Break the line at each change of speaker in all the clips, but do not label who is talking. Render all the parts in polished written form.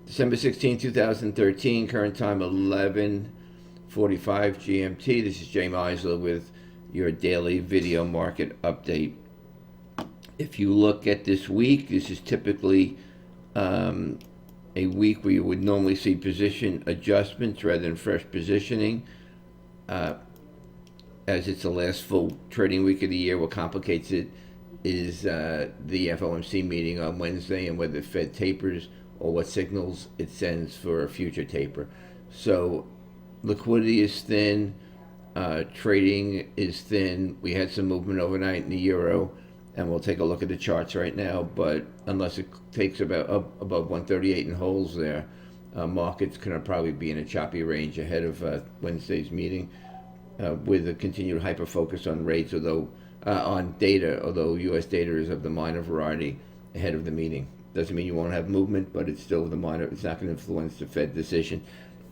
December 16, 2013, current time 11:45 GMT. This is Jay Meisler with your daily video market update. If you look at this week, this is typically a week where you would normally see position adjustments rather than fresh positioning. As it's the last full trading week of the year, what complicates it is the FOMC meeting on Wednesday and whether the Fed tapers or what signals it sends for a future taper. So liquidity is thin, trading is thin. We had some movement overnight in the euro, and we'll take a look at the charts right now. But unless it takes about up above 138 and holds there, markets can probably be in a choppy range ahead of Wednesday's meeting, with a continued hyper focus on rates, on data, although U.S. data is of the minor variety ahead of the meeting. Doesn't mean you won't have movement, but it's still the minor. It's not going to influence the Fed decision.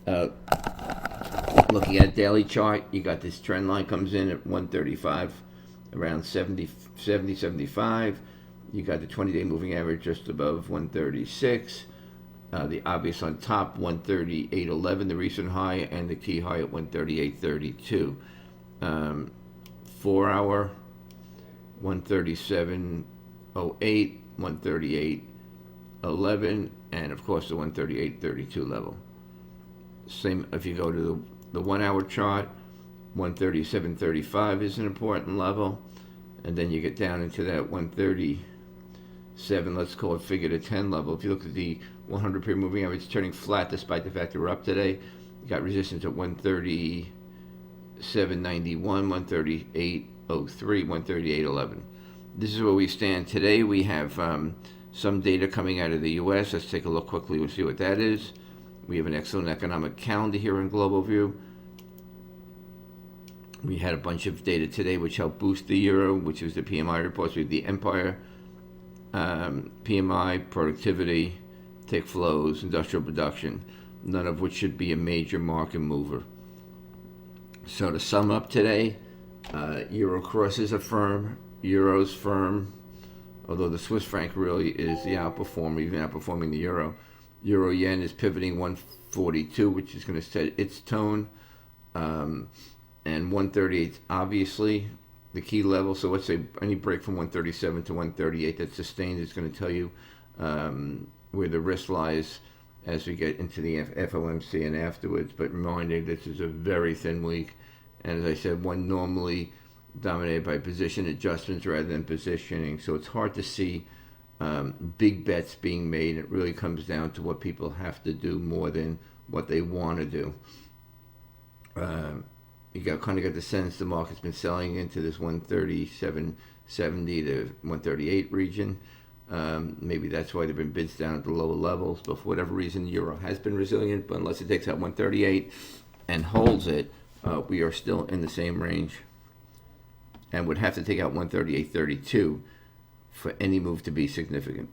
Looking at a daily chart, you got this trend line comes in at 135, around 75. You got the 20-day moving average just above 136. The obvious on top, 138.11, the recent high, and the key high at 138.32. 4 hour, 137.08, 138.11, and of course the 138.32 level. Same if you go to the 1 hour chart, 137.35 is an important level, and then you get down into that 137, let's call it figure to 10 level. If you look at the 100 period moving average, it's turning flat despite the fact that we're up today. You got resistance at 137.91, 138.03, 138.11. This is where we stand today. We have some data coming out of the U.S. Let's take a look quickly. We'll see what that is. We have an excellent economic calendar here in Global View. We had a bunch of data today which helped boost the euro, which is the PMI reports. We have the Empire PMI, productivity, tech flows, industrial production, none of which should be a major market mover. So to sum up today, euro crosses are firm, euro's firm, although the Swiss franc really is the outperformer, even outperforming the euro. Euro yen is pivoting 142, which is going to set its tone, and 138 is obviously the key level. So let's say any break from 137 to 138 that's sustained is going to tell you where the risk lies as we get into the FOMC and afterwards. But reminding, this is a very thin week, and as I said, one normally dominated by position adjustments rather than positioning. So it's hard to see big bets being made. It really comes down to what people have to do more than what they want to do. You kind of get the sense the market's been selling into this 137.70 to 138 region. Maybe that's why there have been bids down at the lower levels. But for whatever reason, the euro has been resilient. But unless it takes out 138 and holds it, we are still in the same range, and would have to take out 138.32 for any move to be significant.